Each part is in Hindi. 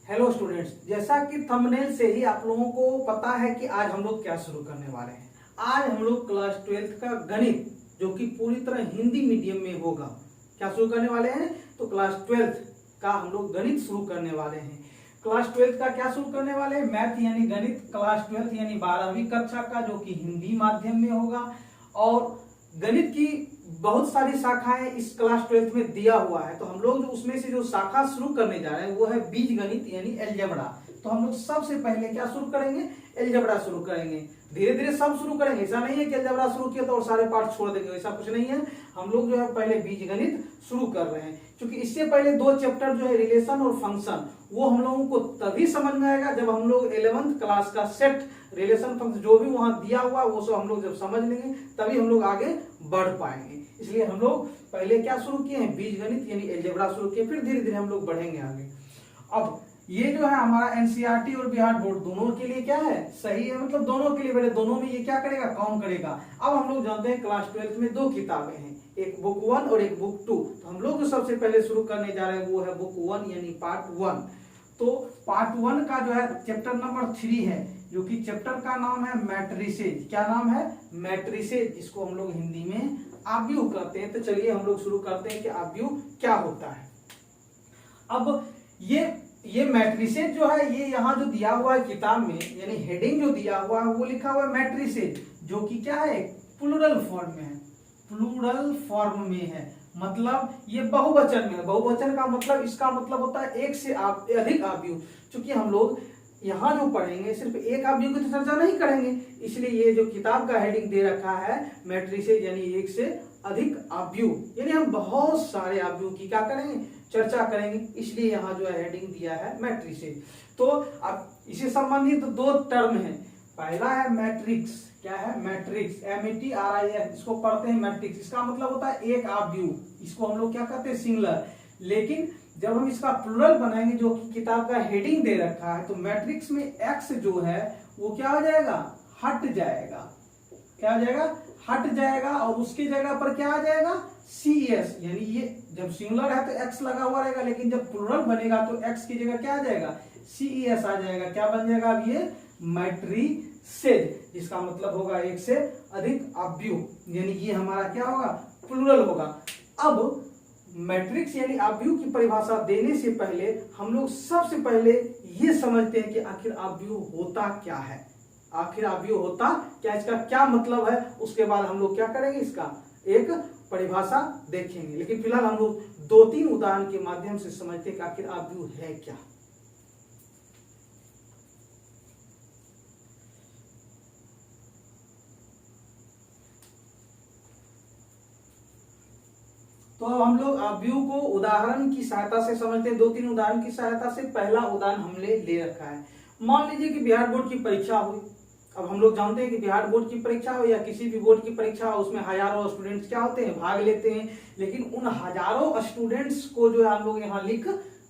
हेलो स्टूडेंट्स, जैसा कि थंबनेल से ही आप लोगों को पता है कि आज हम लोग क्या शुरू करने वाले हैं। आज हम लोग क्लास 12th का गणित, जो कि पूरी तरह हिंदी मीडियम में होगा, क्या शुरू करने वाले हैं। तो क्लास 12th का हम लोग गणित शुरू करने वाले हैं। क्लास 12th का क्या शुरू करने वाले हैं, मैथ यानी गणित क्लास 12th यानी 12वीं कक्षा का, जो कि हिंदी माध्यम में होगा। और गणित की बहुत सारी शाखाएं इस क्लास 12th में दिया हुआ है, तो हम लोग जो उसमें से जो शाखा शुरू करने जा रहे हैं वो है बीज गणित यानी अलजेब्रा। तो हम लोग सबसे पहले क्या शुरू करेंगे, अलजेब्रा शुरू करेंगे। धीरे धीरे सब शुरू करेंगे, ऐसा नहीं है कि अलजेब्रा शुरू किया तो और सारे पार्ट छोड़ देंगे, ऐसा कुछ नहीं है। हम लोग जो है पहले बीज गणित शुरू कर रहे हैं, क्योंकि इससे पहले दो चैप्टर जो है रिलेशन और फंक्शन, वो हम लोगों को तभी समझ में आएगा जब हम लोग 11th क्लास का सेट रिलेशन फंक्शन जो भी वहां दिया हुआ वो सब हम लोग जब समझ लेंगे तभी हम लोग आगे बढ़ पाएंगे। इसलिए हम लोग पहले क्या शुरू किए हैं, बीज गणित यानी अलजेब्रा शुरू किए, फिर धीरे धीरे हम लोग बढ़ेंगे आगे। अब ये जो है हमारा एनसीईआरटी और बिहार बोर्ड दोनों के लिए क्या है, सही है, मतलब दोनों के लिए बेटे दोनों में ये क्या करेगा, काम करेगा। अब हम लोग जानते हैं क्लास 12th में दो किताबें हैं, एक बुक 1 और एक बुक 2। तो हम लोग जो सबसे पहले शुरू करने जा रहे हैं वो है बुक 1 यानी पार्ट 1। तो पार्ट 1 का जो है चैप्टर नंबर 3 है, जो कि चैप्टर का नाम है मैट्रिसेज। क्या नाम है, मैट्रिसेज, जिसको हम लोग हिंदी में आव्यूह कहते हैं। तो चलिए हम लोग शुरू करते हैं कि आव्यूह क्या होता है। अब ये मैट्रिसेज जो है, ये यहाँ जो दिया हुआ है किताब में, यानी हेडिंग जो दिया हुआ है वो लिखा हुआ है मैट्रिसेज, जो कि क्या है, प्लूरल फॉर्म में है। प्लूरल फॉर्म में है मतलब ये बहुवचन में है। बहुवचन का मतलब, इसका मतलब होता है एक से अधिक आव्यूह। चूंकि हम लोग यहाँ जो पढ़ेंगे सिर्फ एक आव्यूह की तो चर्चा नहीं करेंगे, इसलिए ये जो किताब का हेडिंग दे रखा है मैट्रिसेज यानी एक से अधिक आव्यूह, यानी हम बहुत सारे आव्यूह की क्या करेंगे, चर्चा करेंगे, इसलिए यहाँ जो है हेडिंग दिया है मैट्रिसेज। तो अब इससे संबंधित दो टर्म है। पहला है मैट्रिक्स, क्या है, मैट्रिक्स, METRIX, इसको पढ़ते हैं मैट्रिक्स। इसका मतलब होता है एक आव्यूह, इसको हम लोग क्या कहते हैं, सिंगुलर। लेकिन जब हम इसका प्लूरल बनाएंगे, जो कि किताब का हेडिंग दे रखा है, तो मैट्रिक्स में एक्स जो है वो क्या हो जाएगा, हट जाएगा। क्या हो जाएगा, हट जाएगा, और उसकी जगह पर क्या आ जाएगा, CS। यानी ये जब सिंगुलर है तो एक्स लगा हुआ रहेगा, लेकिन जब प्लूरल बनेगा तो एक्स की जगह क्या आ जाएगा, CES आ जाएगा। क्या बन जाएगा अब ये, मैट्रिसेज, जिसका मतलब होगा एक से अधिक आव्यूह, यानी ये हमारा क्या होगा, प्लूरल होगा। अब मैट्रिक्स यानी आव्यूह की परिभाषा देने से पहले हम लोग सबसे पहले ये समझते हैं कि आखिर आव्यूह होता क्या है, आखिर आव्यूह होता क्या, इसका क्या मतलब है। उसके बाद हम लोग क्या करेंगे, इसका एक परिभाषा देखेंगे। लेकिन फिलहाल हम लोग 2-3 उदाहरण के माध्यम से समझते हैं कि आखिर आव्यूह है क्या। तो अब हम लोग आव्यूह को उदाहरण की सहायता से समझते हैं, 2-3 उदाहरण की सहायता से। पहला उदाहरण हमने ले रखा है, मान लीजिए कि बिहार बोर्ड की परीक्षा हुई। अब हम लोग जानते हैं कि बिहार बोर्ड की परीक्षा हो या किसी भी बोर्ड की परीक्षा हो, उसमें हजारों स्टूडेंट्स क्या होते हैं, भाग लेते हैं। लेकिन उन हजारों स्टूडेंट्स को जो है हम लोग यहाँ लिख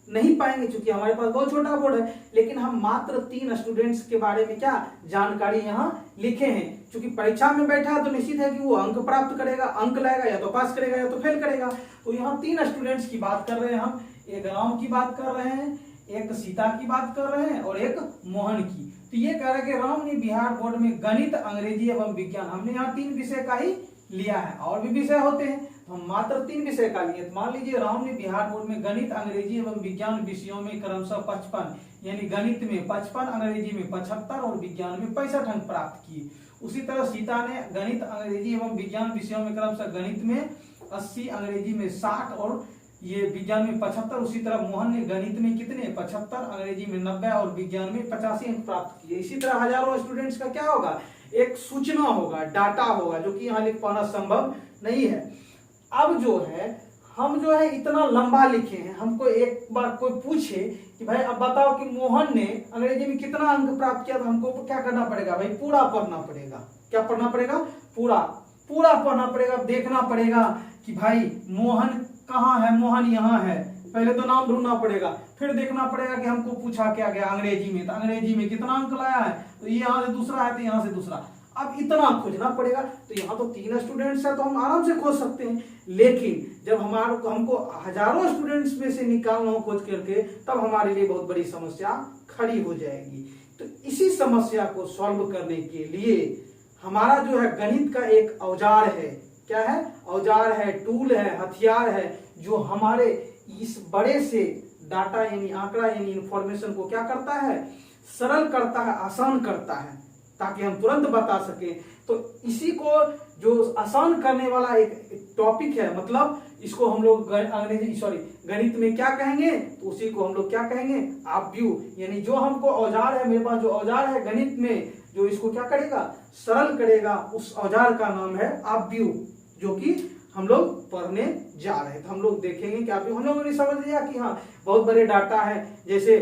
नहीं पाएंगे, क्योंकि हमारे पास बहुत छोटा बोर्ड है। लेकिन हम मात्र 3 स्टूडेंट्स के बारे में क्या जानकारी यहाँ लिखे हैं। क्योंकि परीक्षा में बैठा तो निश्चित है कि वो अंक प्राप्त करेगा, अंक लाएगा, या तो पास करेगा या तो फेल करेगा। तो यहाँ 3 स्टूडेंट्स की बात कर रहे हैं हम, एक राम की बात कर रहे हैं, एक सीता की बात कर रहे हैं, और एक मोहन की। तो ये कह रहे हैं कि राम ने बिहार बोर्ड में गणित, अंग्रेजी एवं विज्ञान, हमने यहाँ 3 विषय का ही लिया है, और भी विषय होते हैं, तो हम मात्र 3 विषय का लिए। मान लीजिए राम ने बिहार बोर्ड में गणित, अंग्रेजी एवं विज्ञान विषयों में क्रमशः 55, यानी गणित में 55, अंग्रेजी में 75 और विज्ञान में 65 अंक प्राप्त किए। उसी तरह सीता ने गणित, अंग्रेजी एवं विज्ञान विषयों में क्रमशः गणित में 80, अंग्रेजी में 60 और ये विज्ञान में 75। उसी तरह मोहन ने गणित में कितने, 75, अंग्रेजी में 90 और विज्ञान में 85 अंक प्राप्त किए। इसी तरह हजारों स्टूडेंट्स का क्या होगा, एक सूचना होगा, डाटा होगा, जो कि यहाँ लिख पाना संभव नहीं है। अब जो है हम जो है इतना लंबा लिखे हैं, हमको एक बार कोई पूछे कि भाई अब बताओ कि मोहन ने अंग्रेजी में कितना अंक प्राप्त किया, तो हमको क्या करना पड़ेगा, भाई पूरा पढ़ना पड़ेगा। क्या पढ़ना पड़ेगा, पूरा पढ़ना पड़ेगा। देखना पड़ेगा कि भाई मोहन कहाँ है, मोहन यहाँ है, पहले तो नाम ढूंढना पड़ेगा, फिर देखना पड़ेगा कि हमको पूछा क्या गया अंग्रेजी में, तो अंग्रेजी में कितना अंक लाया है, तो ये यहाँ से दूसरा है तो यहाँ से दूसरा। अब इतना खोजना पड़ेगा। तो यहाँ तो 3 स्टूडेंट्स है तो हम आराम से खोज सकते हैं, लेकिन जब हमको हजारों स्टूडेंट्स में से निकालना हो खोज करके, तब हमारे लिए बहुत बड़ी समस्या खड़ी हो जाएगी। तो इसी समस्या को सॉल्व करने के लिए हमारा जो है गणित का एक औजार है। क्या है? औजार है, टूल है, हथियार है, जो हमारे इस बड़े से डाटा यानी आंकड़ा यानी इंफॉर्मेशन को क्या करता है? सरल करता है, आसान करता है, ताकि हम तुरंत बता सकें। तो इसी को जो आसान करने वाला एक टॉपिक है, मतलब इसको हम लोग गणित में क्या कहेंगे? तो उसी को हम लोग क्या कहेंगे? ऑब्व्यू। यानी जो हमको औजार है, मेरे पास जो औजार है गणित में, जो इसको क्या करेगा? सरल करेगा, उस औजार का नाम है ऑब्व्यू, जो कि हम लोग पढ़ने जा रहे हैं। तो हम लोग देखेंगे कि आप हम लोगों ने समझ लिया कि हाँ बहुत बड़े डाटा है। जैसे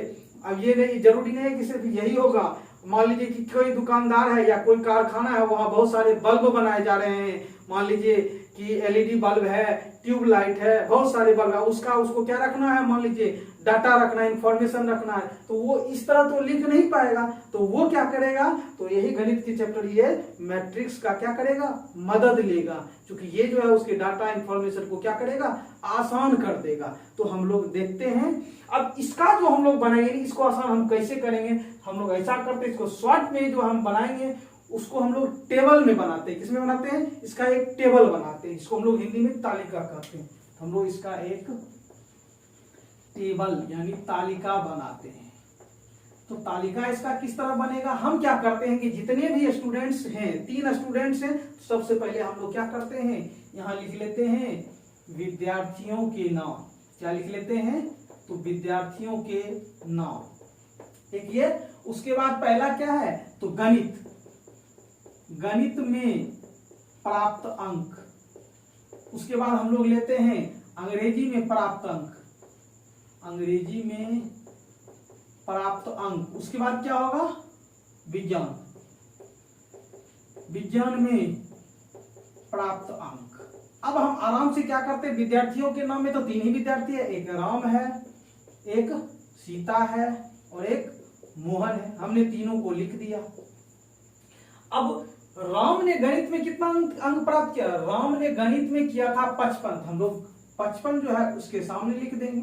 अब ये नहीं, जरूरी नहीं है कि सिर्फ यही होगा। मान लीजिए कि कोई दुकानदार है या कोई कारखाना है, वहां बहुत सारे बल्ब बनाए जा रहे हैं। मान लीजिए कि एलईडी बल्ब है, ट्यूबलाइट है, बहुत सारे बल्ब है, उसको क्या रखना है? मान लीजिए डाटा रखना है, इंफॉर्मेशन रखना है, तो वो इस तरह तो लिख नहीं पाएगा। तो वो क्या करेगा? तो यही गणित की चैप्टर ये मैट्रिक्स का क्या करेगा? मदद लेगा, क्योंकि ये जो है उसके डाटा इंफॉर्मेशन को क्या करेगा? आसान कर देगा। तो हम लोग देखते हैं अब इसका जो हम लोग बनाएंगे, इसको आसान हम कैसे करेंगे? हम लोग ऐसा करते हैं, इसको शॉर्ट में जो हम बनाएंगे उसको हम लोग टेबल में बनाते हैं। किसमें बनाते हैं? इसका एक टेबल बनाते हैं, इसको हम लोग हिंदी में तालिका कहते हैं। हम लोग इसका एक टेबल यानी तालिका बनाते हैं। तो तालिका इसका किस तरह बनेगा? हम क्या करते हैं कि जितने भी स्टूडेंट्स हैं, 3 स्टूडेंट्स हैं, सबसे पहले हम लोग क्या करते हैं? यहाँ लिख लेते हैं विद्यार्थियों के नाम। क्या लिख लेते हैं? तो विद्यार्थियों के नाम एक ये। उसके बाद पहला क्या है? तो गणित, गणित में प्राप्त अंक। उसके बाद हम लोग लेते हैं अंग्रेजी में प्राप्त अंक, अंग्रेजी में प्राप्त अंक। उसके बाद क्या होगा? विज्ञान, विज्ञान में प्राप्त अंक। अब हम आराम से क्या करते हैं? विद्यार्थियों के नाम में तो 3 ही विद्यार्थी है, एक राम है, एक सीता है और एक मोहन है। हमने तीनों को लिख दिया। अब राम ने गणित में कितना अंक प्राप्त किया? राम ने गणित में किया था 55। हम लोग 55 जो है उसके सामने लिख देंगे,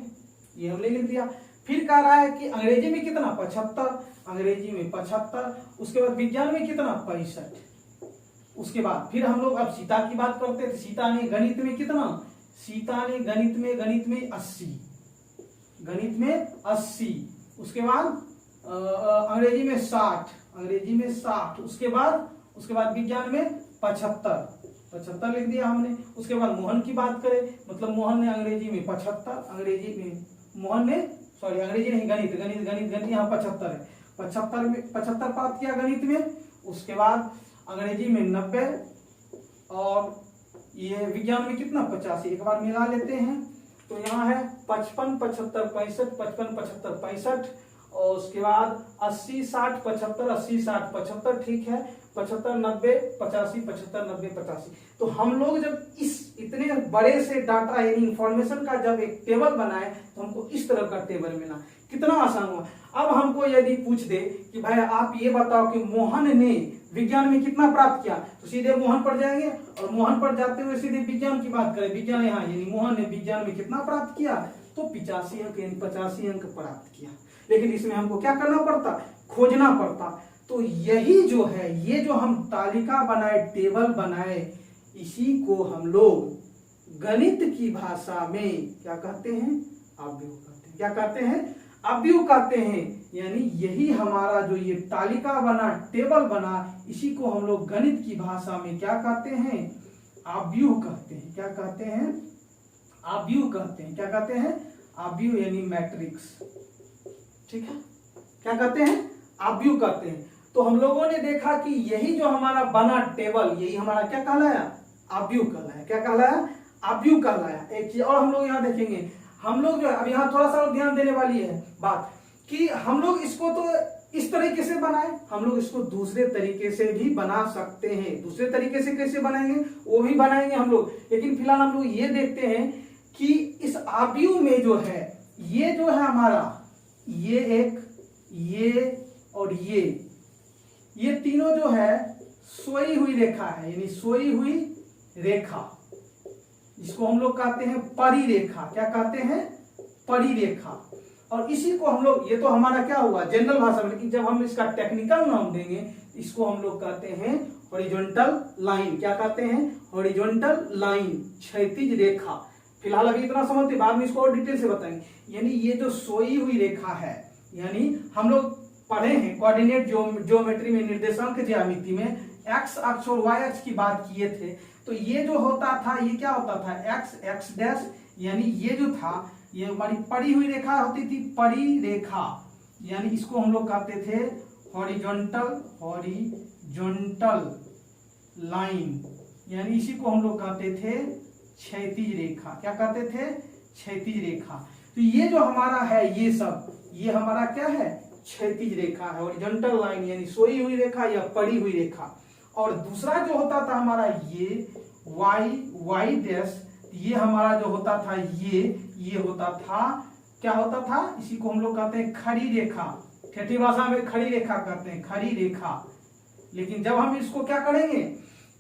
ये हमने लिख दिया। फिर कह रहा है कि अंग्रेजी में कितना? 75, अंग्रेजी में 75। उसके बाद विज्ञान में कितना? 65। उसके बाद फिर हम लोग अब सीता की बात करते हैं। सीता ने गणित में कितना? सीता ने गणित में 80, गणित में 80। उसके बाद अंग्रेजी में 60, अंग्रेजी में 60। उसके बाद विज्ञान में 75 लिख दिया हमने। उसके बाद मोहन की बात करें, मतलब मोहन ने अंग्रेजी में 75, अंग्रेजी में मोहन ने अंग्रेजी नहीं गणित यहाँ 75 है, 75 प्राप्त किया गणित में। उसके बाद अंग्रेजी में 90 और ये विज्ञान में कितना? 85। एक बार मिला लेते हैं तो यहाँ है 55, 75, 65, 55, 75, 65। और उसके बाद 80, 60, 75, 80, 60, 75, ठीक है, 75, 90, 85, 75, 90, 85। तो हम लोग जब इस इतने बड़े से डाटा यानी इंफॉर्मेशन का जब एक टेबल बनाए, तो हमको इस तरह का टेबल मिला। कितना आसान हुआ। अब हमको यदि पूछ दे कि भाई आप ये बताओ कि मोहन ने विज्ञान में कितना प्राप्त किया, तो सीधे मोहन पर जाएंगे और मोहन पर जाते हुए सीधे विज्ञान की बात करें। विज्ञान यहाँ यानी मोहन ने विज्ञान में कितना प्राप्त किया? तो 85 अंक यानी 85 अंक प्राप्त किया। लेकिन इसमें हमको क्या करना पड़ता? खोजना पड़ता। तो यही जो है, ये जो हम तालिका बनाए, टेबल बनाए, इसी को हम लोग गणित की भाषा में क्या कहते हैं? ऑब्व्यू कहते हैं। क्या कहते हैं? ऑब्व्यू कहते हैं। यानी यही हमारा जो ये तालिका बना, टेबल बना, इसी को हम लोग गणित की भाषा में क्या कहते हैं? ऑब्व्यू कहते हैं। क्या कहते हैं? ऑब्व्यू कहते हैं। क्या कहते हैं? ऑब्व्यू यानी मैट्रिक्स, ठीक है। क्या कहते हैं? ऑब्व्यू कहते हैं। तो हम लोगों ने देखा कि यही जो हमारा बना टेबल, यही हमारा क्या कहलाया? ऑब्व्यू कहलाया। क्या कहलाया? ऑब्व्यू कहलाया। एक चीज और हम लोग यहाँ देखेंगे, हम लोग जो है अब यहाँ थोड़ा सा ध्यान देने वाली है बात कि हम लोग इसको तो इस तरीके से बनाए, हम लोग इसको दूसरे तरीके से भी बना सकते हैं। दूसरे तरीके से कैसे बनाएंगे वो भी बनाएंगे हम लोग, लेकिन फिलहाल हम लोग ये देखते हैं कि इस ऑब्व्यू में जो है, ये जो है हमारा, ये एक, ये और ये तीनों जो है सोई हुई रेखा है, यानी सोई हुई रेखा, इसको हम लोग कहते हैं परिरेखा। क्या कहते हैं? परिरेखा। और इसी को हम लोग, ये तो हमारा क्या हुआ जनरल भाषा में, लेकिन जब हम इसका टेक्निकल नाम देंगे इसको हम लोग कहते हैं हॉरिजॉन्टल लाइन। क्या कहते हैं? हॉरिजॉन्टल लाइन, क्षैतिज रेखा। फिलहाल अभी इतना समझते, बाद में इसको और डिटेल से बताएंगे। यानी ये जो सोई हुई रेखा है, यानी हम लोग पढ़े हैं कोऑर्डिनेट ज्योमेट्री में, निर्देशांक ज्यामिति में एक्स अक्ष और वाई अक्ष की बात किए थे। तो ये जो होता था, ये क्या होता था? एक्स एक्स डैश, यानी ये जो था ये हमारी पड़ी हुई रेखा होती थी, पड़ी रेखा, यानी इसको हम लोग कहते थे हॉरिजॉन्टल लाइन, यानी इसी को हम लोग कहते थे क्षैतिज रेखा। क्या कहते थे? क्षैतिज रेखा। तो ये जो हमारा है, ये सब, ये हमारा क्या है? क्षैतिज रेखा है, हॉरिजॉन्टल लाइन, यानी सोई हुई रेखा या पड़ी हुई रेखा। और दूसरा जो होता था हमारा ये वाई डैश, ये हमारा जो होता था ये होता था, क्या होता था? इसी को हम लोग कहते हैं खड़ी रेखा। ठेठी भाषा में खड़ी रेखा कहते हैं, खड़ी रेखा। लेकिन जब हम इसको क्या करेंगे,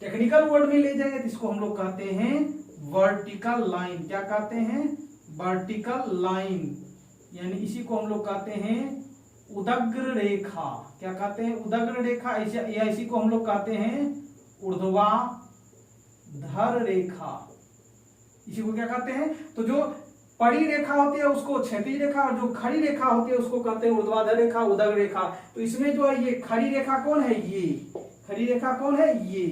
टेक्निकल वर्ड में ले जाएंगे तो इसको हम लोग कहते हैं वर्टिकल लाइन। क्या कहते हैं? वर्टिकल लाइन, यानी इसी को हम लोग कहते हैं उदग्र रेखा। क्या कहते हैं? उदग्र रेखा। या इसी को हम लोग कहते हैं ऊर्ध्वाधर रेखा। इसी को क्या कहते हैं? तो जो पड़ी रेखा होती है उसको क्षैतिज रेखा, और जो खड़ी रेखा होती है उसको कहते हैं ऊर्ध्वाधर रेखा, उदग्र रेखा। तो इसमें जो है ये खड़ी रेखा कौन है? ये खड़ी रेखा कौन है? ये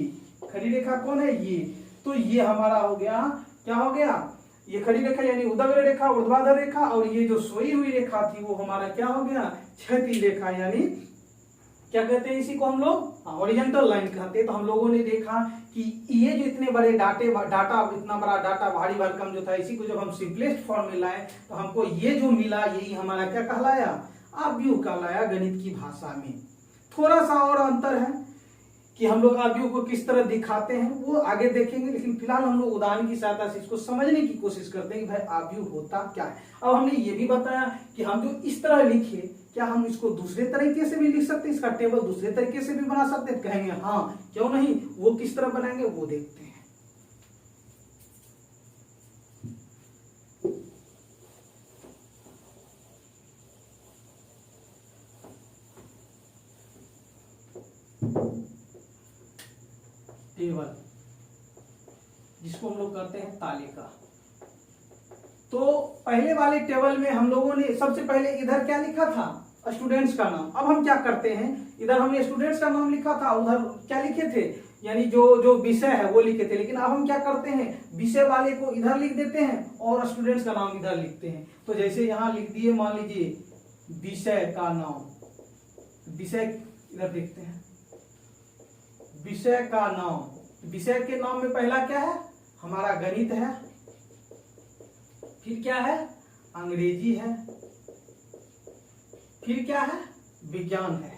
खड़ी रेखा कौन है? ये। तो ये हमारा हो गया, क्या हो गया? ये खड़ी रेखा यानी उदग्र रेखा, ऊर्ध्वाधर रेखा, और ये जो सोई हुई रेखा थी वो हमारा क्या हो गया? क्षैतिज रेखा, यानी क्या कहते हैं इसी को हम लोग? हॉरिजॉन्टल लाइन कहते हैं। तो हम लोगों ने देखा कि ये जो इतने बड़े डाटा, इतना बड़ा डाटा, भारी भरकम जो था, इसी को जब हम सिंपलेस्ट फॉर्म में लाए तो हमको ये जो मिला, यही हमारा क्या कहलाया? आव्यूह कहलाया गणित की भाषा में। थोड़ा सा और अंतर है कि हम लोग आव्यूह को किस तरह दिखाते हैं वो आगे देखेंगे, लेकिन फिलहाल हम लोग उदाहरण की सहायता से इसको समझने की कोशिश करते हैं कि भाई आव्यूह होता क्या है। अब हमने ये भी बताया कि हम जो इस तरह लिखे, क्या हम इसको दूसरे तरीके से भी लिख सकते हैं? इसका टेबल दूसरे तरीके से भी बना सकते हैं? कहेंगे हाँ, क्यों नहीं। वो किस तरह बनाएंगे वो देखते हैं। टेबल, जिसको हम लोग कहते हैं तालिका। तो पहले वाले टेबल में हम लोगों ने सबसे पहले इधर क्या लिखा था? स्टूडेंट्स का नाम। अब हम क्या करते हैं, इधर हमने स्टूडेंट्स का नाम लिखा था, उधर क्या लिखे थे? यानी जो विषय है वो लिखे थे। लेकिन अब हम क्या करते हैं, विषय वाले को इधर लिख देते हैं और स्टूडेंट्स का नाम इधर लिखते हैं। तो जैसे यहाँ लिख दिए, मान लीजिए विषय का नाम, विषय इधर देखते हैं, विषय का नाम। विषय के नाम में पहला क्या है? हमारा गणित है, फिर क्या है? अंग्रेजी है, फिर क्या है? विज्ञान है।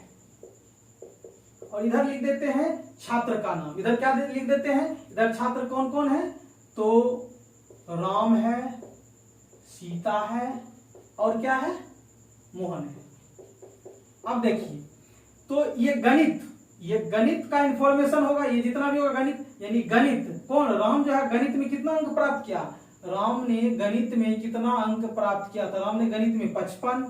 और इधर लिख देते हैं छात्र का नाम। इधर क्या लिख देते हैं? इधर छात्र कौन कौन है? तो राम है, सीता है, और क्या है? मोहन है। अब देखिए, तो ये गणित का इंफॉर्मेशन होगा, ये जितना भी होगा गणित, यानी गणित कौन? राम जो है गणित में कितना अंक प्राप्त किया? राम ने गणित में कितना अंक प्राप्त किया था? राम ने गणित में 55।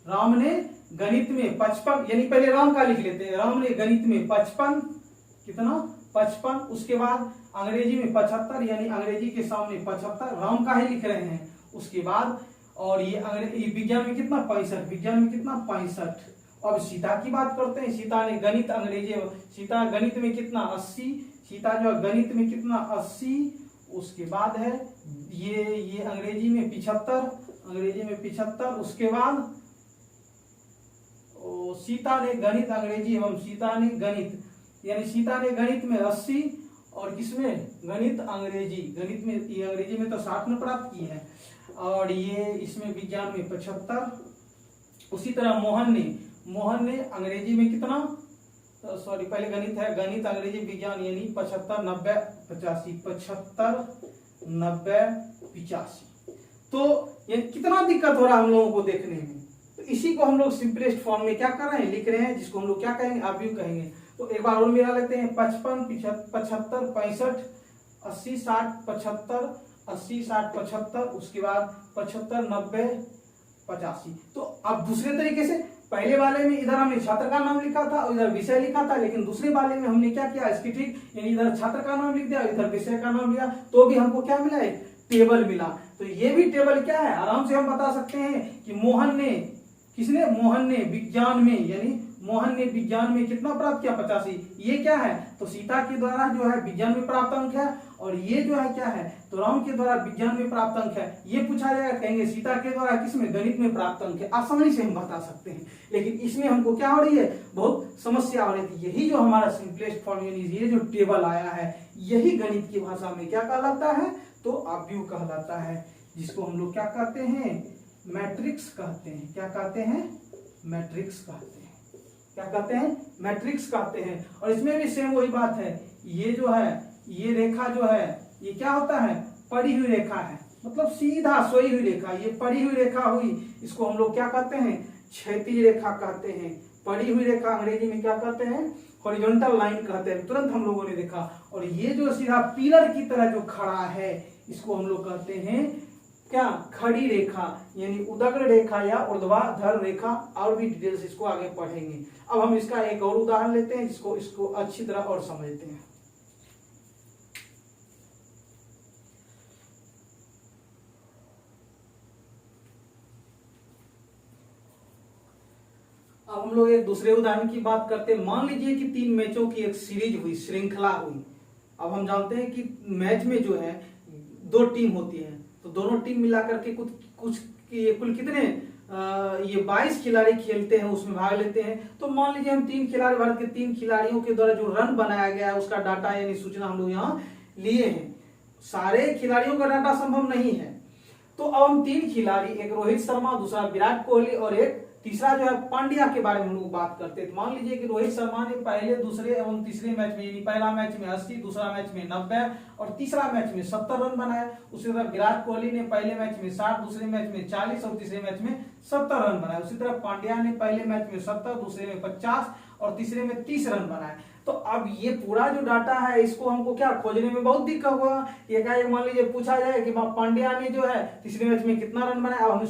राम ने गणित में 55, यानी पहले राम का लिख लेते हैं। राम ने गणित में 55, कितना? 55। उसके बाद अंग्रेजी में 75, यानी अंग्रेजी के सामने 75, राम का ही लिख रहे हैं। उसके बाद और ये विज्ञान में कितना? 65। विज्ञान में कितना? 65। अब सीता की बात करते हैं। सीता ने गणित, अंग्रेजी, सीता गणित में कितना? 80। सीता जो गणित में कितना? 80। उसके बाद है ये अंग्रेजी में 75, अंग्रेजी में 75। उसके बाद सीता ने गणित, अंग्रेजी एवं सीता ने गणित, यानी सीता ने गणित में 80 और किसमें? गणित अंग्रेजी, गणित में ये अंग्रेजी में तो 60 में प्राप्त की है, और ये इसमें विज्ञान में 75। उसी तरह मोहन ने अंग्रेजी में कितना? सॉरी, पहले गणित है, गणित, अंग्रेजी, विज्ञान, यानी 75, 90, 85, 75, 90, 85। तो ये कितना दिक्कत हो रहा है हम लोगों को देखने में। तो इसी को हम लोग सिंपलेस्ट फॉर्म में क्या कर रहे हैं? लिख रहे हैं, जिसको हम लोग क्या कहेंगे? आव्यूह कहेंगे। तो एक बार और मिला लेते हैं, 55 75 65 80 60 75 80 60 75, उसके बाद 75 90 85। तो अब दूसरे तरीके से पहले वाले में इधर हमने छात्र का नाम लिखा था और इधर विषय लिखा था, लेकिन दूसरे वाले में हमने क्या किया, इसकी ठीक यानी इधर छात्र का नाम लिख दिया, इधर विषय का नाम लिया, तो भी हमको क्या मिला, एक टेबल मिला। तो ये भी टेबल क्या है, आराम से हम बता सकते हैं कि मोहन ने विज्ञान में, यानी मोहन ने विज्ञान में कितना प्राप्त किया, 85। ये क्या है, तो सीता के द्वारा जो है विज्ञान में प्राप्त अंक है, और ये जो है क्या है, तो राम के द्वारा विज्ञान में प्राप्त अंक है। ये पूछा जाएगा, कहेंगे सीता के द्वारा किसमें, गणित में प्राप्त अंक है, आसानी से हम बता सकते हैं। लेकिन इसमें हमको क्या हो रही है, बहुत समस्या हो रही थी। यही जो हमारा सिंपलेस्ट फॉर्म, यानी ये जो टेबल आया है, यही गणित की भाषा में क्या कहलाता है, तो आव्यूह कहलाता है, जिसको हम लोग क्या कहते हैं, मैट्रिक्स कहते हैं। क्या कहते हैं, मैट्रिक्स कहते हैं। क्या कहते हैं, मैट्रिक्स कहते हैं। और इसमें भी सेम वही बात है, ये जो है, ये रेखा जो है, ये क्या होता है, पड़ी हुई रेखा है, मतलब सीधा सोई हुई रेखा। ये पड़ी हुई रेखा हुई, इसको हम लोग क्या कहते हैं, क्षैतिज रेखा कहते हैं। पड़ी हुई रेखा अंग्रेजी में क्या कहते हैं, हॉरिजॉन्टल लाइन कहते हैं, तुरंत हम लोगों ने देखा। और ये जो सीधा पिलर की तरह जो खड़ा है, इसको हम लोग कहते हैं क्या, खड़ी रेखा, यानी उदग्र रेखा या ऊर्ध्वाधर रेखा। और भी डिटेल्स इसको आगे पढ़ेंगे। अब हम इसका एक और उदाहरण लेते हैं, जिसको इसको अच्छी तरह और समझते हैं। अब हम लोग एक दूसरे उदाहरण की बात करते हैं। मान लीजिए कि 3 मैचों की एक सीरीज हुई, श्रृंखला हुई। अब हम जानते हैं कि मैच में जो है 2 टीम होती है, तो दोनों टीम मिलाकर के कुछ कुल कितने ये 22 खिलाड़ी खेलते हैं, उसमें भाग लेते हैं। तो मान लीजिए हम 3 खिलाड़ी, भारत के 3 खिलाड़ियों के द्वारा जो रन बनाया गया है, उसका डाटा यानी सूचना हम लोग यहाँ लिए हैं। सारे खिलाड़ियों का डाटा संभव नहीं है, तो अब हम 3 खिलाड़ी, एक रोहित शर्मा, दूसरा विराट कोहली और एक तीसरा जो है पांड्या के बारे में हम लोग बात करते हैं। तो मान लीजिए कि रोहित शर्मा ने पहले, दूसरे एवं तीसरे मैच में, यानी पहला मैच में 80, दूसरा मैच में 90 और तीसरा मैच में 70 रन बनाए। उसी तरह विराट कोहली ने पहले मैच में 60, दूसरे मैच में 40 और तीसरे मैच में 70 रन बनाए। उसी तरह पांड्या ने पहले मैच में 70, दूसरे में 50 और तीसरे में 30 रन बनाए। तो अब ये पूरा जो डाटा है, इसको हमको क्या खोजने में बहुत दिक्कत हुआ। एक मान लीजिए पूछा जाए कि पांड्या ने जो है तीसरे मैच में कितना रन बनाया। अब हम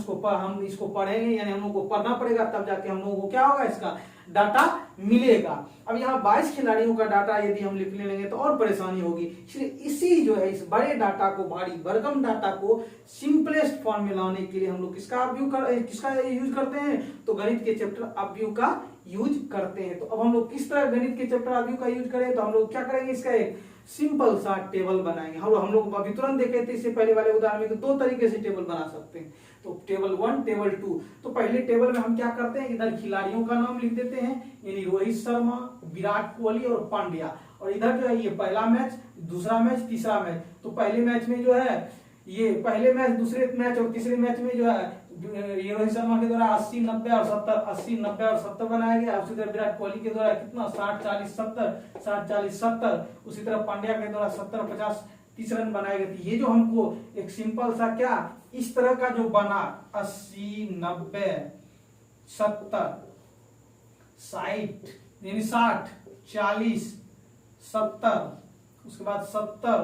इसको पढ़ेंगे, यानी हम लोग को पढ़ना पड़ेगा, तब जाके हम लोगों को क्या होगा, इसका डाटा मिलेगा। अब यहाँ 22 खिलाड़ियों का डाटा यदि हम लिख लेंगे तो और परेशानी होगी। इसलिए इसी जो है, इस बड़े डाटा को, भारी भरकम डाटा को सिंपलेस्ट फॉर्म में लाने के लिए हम लोग किसका यूज करते हैं, तो गणित के चैप्टर आव्यूह का यूज करते हैं। तो अब हम लोग किस तरह गणित के चैप्टर आव्यूह का यूज करें, तो हम लोग क्या करेंगे, इसका एक सिंपल सा टेबल बनाएंगे। हम लोग अभी तुरंत देखे थे इससे पहले वाले उदाहरण में 2 तरीके से टेबल बना सकते हैं। तो टेबल 1, टेबल 2। तो पहले टेबल में हम क्या करते हैं, इधर खिलाड़ियों का नाम लिख देते हैं, यानी रोहित शर्मा, विराट कोहली और पांड्या। और इधर जो है ये पहला मैच, दूसरा मैच, तीसरा मैच। तो पहले मैच में जो है ये पहले मैच, दूसरे मैच और तीसरे मैच में जो है ये रोहित शर्मा के द्वारा 80 90 और 70, 80 90 और 70 बनाया गया। उसी तरह विराट कोहली के द्वारा कितना 60 40 70, 60 40 70। उसी तरह पांड्या के द्वारा 70 50 30 रन बनाए गए थे। ये जो हमको एक सिंपल सा क्या इस तरह का जो बना 80 90 70 60 यानी 60 40 70, उसके बाद 70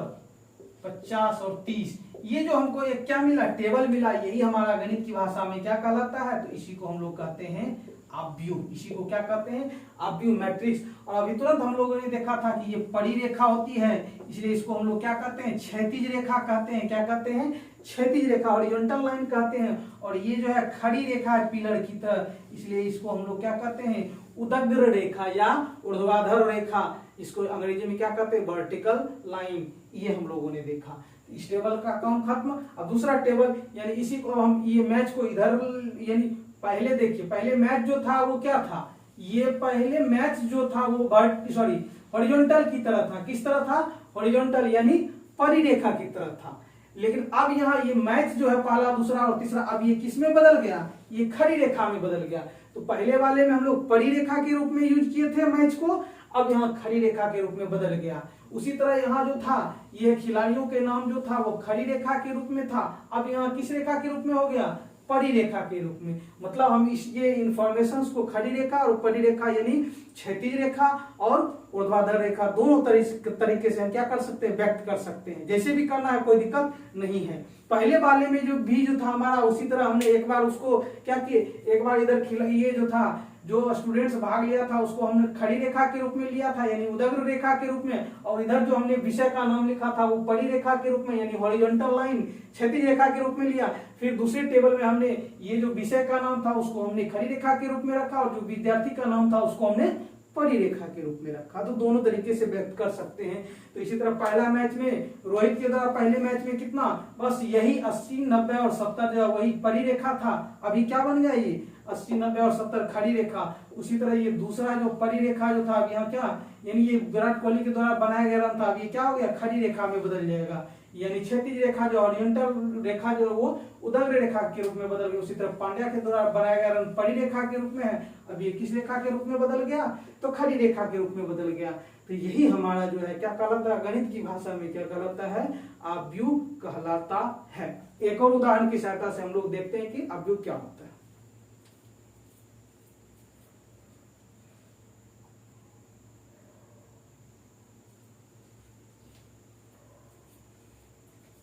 50 और 30, ये जो हमको एक क्या मिला, टेबल मिला, यही हमारा गणित की भाषा में क्या कहलाता है, तो इसी को हम लोग कहते हैं आव्यूह। इसी को क्या कहते हैं, आव्यूह मैट्रिक्स। और अभी तुरंत हम लोगों ने देखा था कि ये पड़ी रेखा होती है, इसलिए इसको हम लोग क्या कहते हैं, क्षैतिज रेखा कहते हैं। क्या कहते हैं, क्षैतिज रेखा, हॉरिजॉन्टल लाइन कहते हैं। और ये जो है खड़ी रेखा है पिलर की तरह, इसलिए इसको हम लोग क्या कहते हैं, उदग्र रेखा या ऊर्ध्वाधर रेखा। इसको अंग्रेजी में क्या कहते हैं, वर्टिकल लाइन। ये हम लोगों ने देखा। इस टेबल का काम खत्म। अब दूसरा टेबल, यानी इसी को हम ये मैच को इधर, यानी पहले देखिए, पहले मैच जो था वो क्या था, ये पहले मैच जो था वो हॉरिजॉन्टल की तरह था। किस तरह था, हॉरिजॉन्टल यानी परिरेखा की तरह था। लेकिन अब यहाँ ये मैच जो है पहला, दूसरा और तीसरा, अब ये किस में बदल गया, ये खड़ी रेखा में बदल गया। तो पहले वाले में हम लोग परिरेखा के रूप में यूज किए थे मैच को, अब यहाँ खड़ी रेखा के रूप में बदल गया। उसी तरह यहाँ जो था, ये खिलाड़ियों के नाम जो था वो खड़ी रेखा के रूप में था, अब यहाँ किस रेखा के रूप में हो गया, परिरेखा के रूप में। मतलब हम ये इंफॉर्मेशन को खड़ी रेखा और परिरेखा यानी क्षैतिज रेखा और ऊर्ध्वाधर रेखा, दोनों तरीके से हम क्या कर सकते हैं, व्यक्त कर सकते हैं। जैसे भी करना है, कोई दिक्कत नहीं है। पहले वाले में जो भी जो था हमारा, उसी तरह हमने एक बार उसको क्या किए, एक बार इधर ये जो था, जो स्टूडेंट्स भाग लिया था उसको हमने खड़ी रेखा के रूप में लिया था, यानी उदग्र रेखा के रूप में, और इधर जो हमने विषय का नाम लिखा था वो परी रेखा के रूप में, यानी हॉरिजॉन्टल लाइन, क्षैतिज रेखा के रूप में लिया। फिर दूसरे टेबल में हमने ये जो विषय का नाम था उसको हमने खड़ी रेखा के रूप में रखा, और जो विद्यार्थी का नाम था उसको हमने परी रेखा के रूप में रखा। तो दोनों तरीके से व्यक्त कर सकते हैं। तो इसी तरह पहला मैच में रोहित के द्वारा पहले मैच में कितना, बस यही 80, 90 और 70 जो वही परी रेखा था, अभी क्या बन गया ये 80, 90 और 70 खड़ी रेखा। उसी तरह ये दूसरा जो परी रेखा जो था, अब यहाँ क्या, यानी ये विराट कोहली के द्वारा बनाया गया रन था, अब ये क्या हो गया, खड़ी रेखा में बदल जाएगा। यानी क्षैतिज रेखा जो ओरिएंटल रेखा जो वो उदग्र रेखा के रूप में बदल गया। उसी तरह पांड्या के द्वारा बनाया गया रन परी रेखा के रूप में है, अब ये किस रेखा के रूप में बदल गया, तो खड़ी रेखा के रूप में बदल गया। तो यही हमारा जो है क्या कहलाता है, गणित की भाषा में क्या कहलाता है, आव्यूह कहलाता है। एक और उदाहरण की सहायता से हम लोग देखते हैं कि आव्यूह क्या होता है।